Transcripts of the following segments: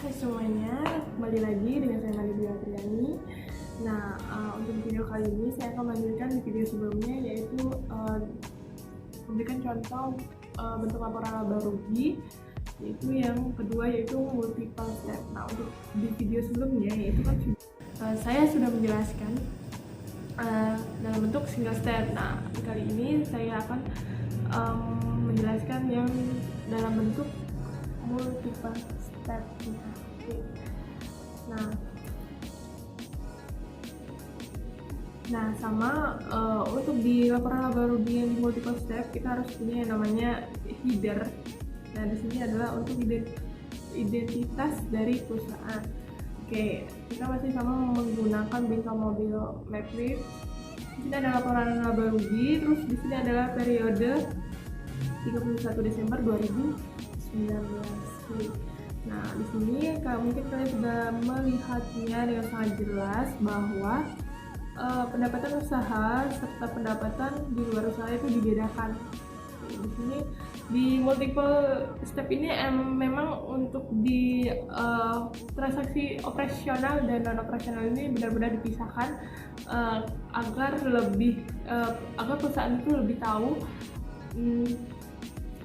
Hai semuanya, kembali lagi dengan saya Mali Priani. Nah, untuk video kali ini saya akan melanjutkan di video sebelumnya, yaitu memberikan contoh bentuk laporan laba rugi, yaitu yang kedua yaitu multiple step. Nah, untuk di video sebelumnya yaitu kan saya sudah menjelaskan dalam bentuk single step. Nah, kali ini saya akan menjelaskan yang dalam bentuk multiple step. Nah, sama untuk di laporan laba rugi yang di multiple step kita harus punya yang namanya header. Nah, di sini adalah untuk identitas dari perusahaan. Oke, kita masih sama menggunakan bengkel mobil Mapleaf. Di sini ada laporan laba rugi, terus di sini adalah periode 31 Desember 2019. Nah, di sini mungkin kalian sudah melihatnya dengan sangat jelas bahwa pendapatan usaha serta pendapatan di luar usaha itu dibedakan. Di sini di multiple step ini memang untuk di transaksi operasional dan non operasional ini benar-benar dipisahkan agar perusahaan itu lebih tahu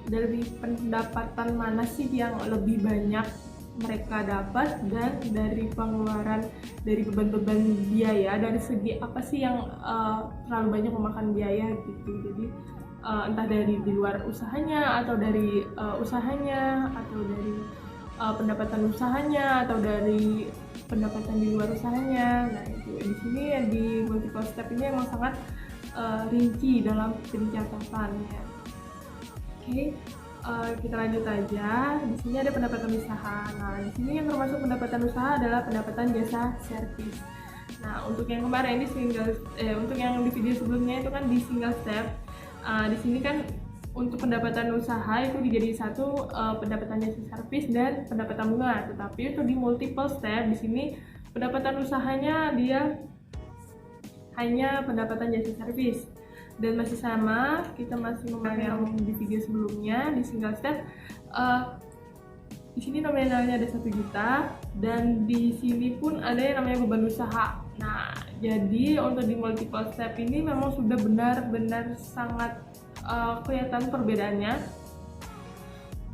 dari pendapatan mana sih yang lebih banyak mereka dapat dan dari pengeluaran dari beban-beban biaya, dari segi apa sih yang terlalu banyak memakan biaya gitu. Jadi entah dari di luar usahanya atau dari usahanya atau dari pendapatan usahanya atau dari pendapatan di luar usahanya. Nah, itu di sini di multiple step ini emang sangat rinci dalam pencatatannya. Oke. Kita lanjut aja. Di sini ada pendapatan usaha. Nah, di sini yang termasuk pendapatan usaha adalah pendapatan jasa servis. Nah, untuk yang kemarin untuk yang di video sebelumnya itu kan di single step. Di sini kan untuk pendapatan usaha itu dijadi satu pendapatan jasa servis dan pendapatan bunga. Tetapi untuk di multiple step di sini pendapatan usahanya dia hanya pendapatan jasa servis. Dan masih sama, kita masih memakai yang di video sebelumnya di single step. Di sini nominalnya ada 1 juta dan di sini pun ada yang namanya beban usaha. Nah, jadi untuk di multiple step ini memang sudah benar-benar sangat kelihatan perbedaannya.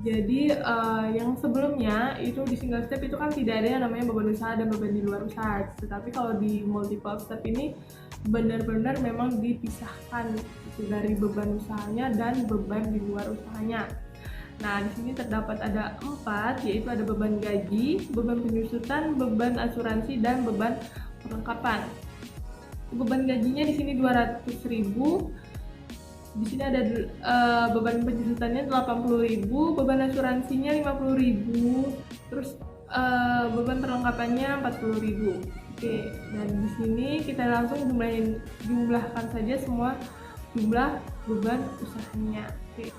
Jadi yang sebelumnya itu di single step itu kan tidak ada yang namanya beban usaha dan beban di luar usaha. Tetapi kalau di multiple step ini benar-benar memang dipisahkan gitu, dari beban usahanya dan beban di luar usahanya. Nah, di sini terdapat ada 4, yaitu ada beban gaji, beban penyusutan, beban asuransi, dan beban perlengkapan. Beban gajinya di sini 200.000. Di sini ada beban penyusutannya 80.000, beban asuransinya 50.000, terus beban perlengkapannya 40.000. Oke, dan di sini kita langsung jumlahkan saja semua jumlah beban usahanya. Oke.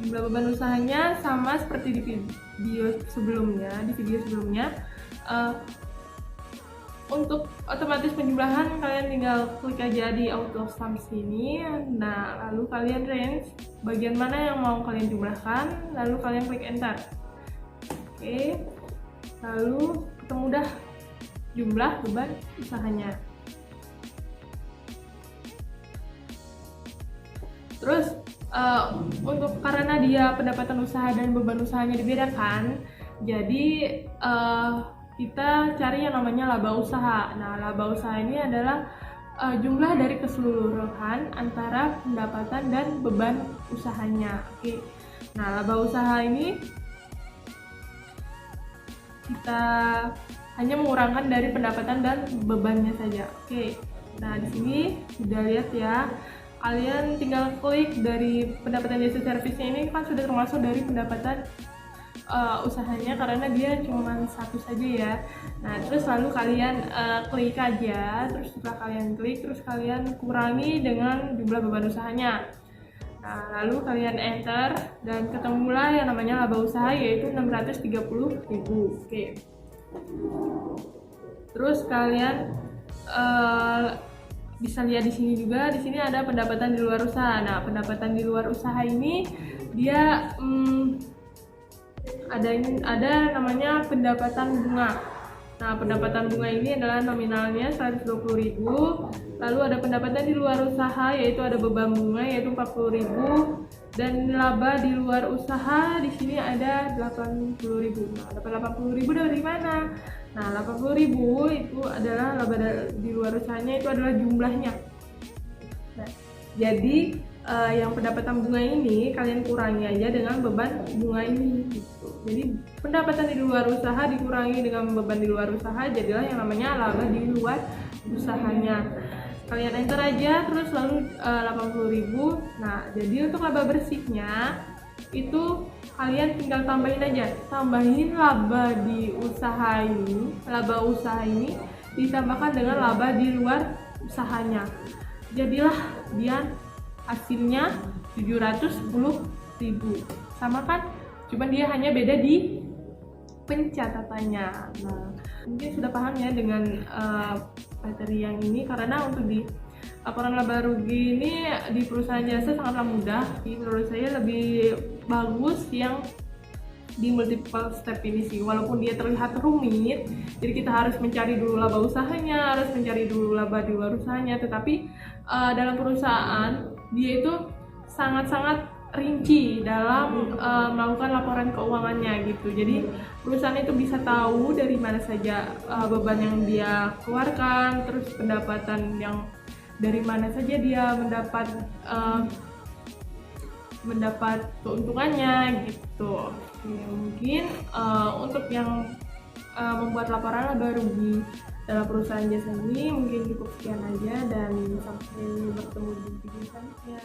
Jumlah beban usahanya sama seperti di video sebelumnya. Untuk otomatis penjumlahan kalian tinggal klik aja di auto sum sini. Nah, lalu kalian range bagian mana yang mau kalian jumlahkan, lalu kalian klik enter. Oke, lalu ketemu dah jumlah beban usahanya. Terus untuk karena dia pendapatan usaha dan beban usahanya dibedakan, jadi kita cari yang namanya laba usaha. Nah, laba usaha ini adalah jumlah dari keseluruhan antara pendapatan dan beban usahanya. Oke. Nah, laba usaha ini kita hanya mengurangkan dari pendapatan dan bebannya saja. Oke. Nah, di sini sudah lihat ya. Kalian tinggal klik dari pendapatan jasa servisnya, ini kan sudah termasuk dari pendapatan usahanya karena dia cuma satu saja ya. Nah, terus lalu kalian klik aja, terus setelah kalian klik terus kalian kurangi dengan jumlah beban usahanya. Nah, lalu kalian enter dan ketemulah yang namanya laba usaha, yaitu 630.000. Oke. Terus kalian bisa lihat di sini juga, di sini ada pendapatan di luar usaha. Nah, pendapatan di luar usaha ini dia ada namanya pendapatan bunga. Nah, pendapatan bunga ini adalah nominalnya 120.000. Lalu ada pendapatan di luar usaha, yaitu ada beban bunga yaitu 40.000, dan laba di luar usaha di sini ada 80.000. Nah, dapat 80.000 dari mana? Nah, 80.000 itu adalah laba di luar usahanya, itu adalah jumlahnya. Nah, jadi yang pendapatan bunga ini kalian kurangi aja dengan beban bunga ini gitu. Jadi pendapatan di luar usaha dikurangi dengan beban di luar usaha, jadilah yang namanya laba di luar usahanya. Kalian enter aja terus lalu 80.000. Nah, jadi untuk laba bersihnya itu kalian tinggal tambahin laba di usaha ini, laba usaha ini ditambahkan dengan laba di luar usahanya. Jadilah dia hasilnya 710.000. Sama kan? Cuman dia hanya beda di pencatatannya. Nah, mungkin sudah paham ya dengan materi yang ini, karena untuk di laporan laba rugi ini di perusahaan jasa sangatlah mudah. Menurut saya lebih bagus yang di multiple step ini sih, walaupun dia terlihat rumit. Jadi kita harus mencari dulu laba usahanya, harus mencari dulu laba di luar usahanya, tetapi dalam perusahaan dia itu sangat-sangat rinci dalam melakukan laporan keuangannya gitu. Jadi perusahaan itu bisa tahu dari mana saja beban yang dia keluarkan, terus pendapatan yang dari mana saja dia mendapat keuntungannya gitu. Oke, mungkin untuk yang membuat laporan laba rugi dalam perusahaan jasa ini mungkin cukup sekian aja, dan sampai bertemu di video selanjutnya.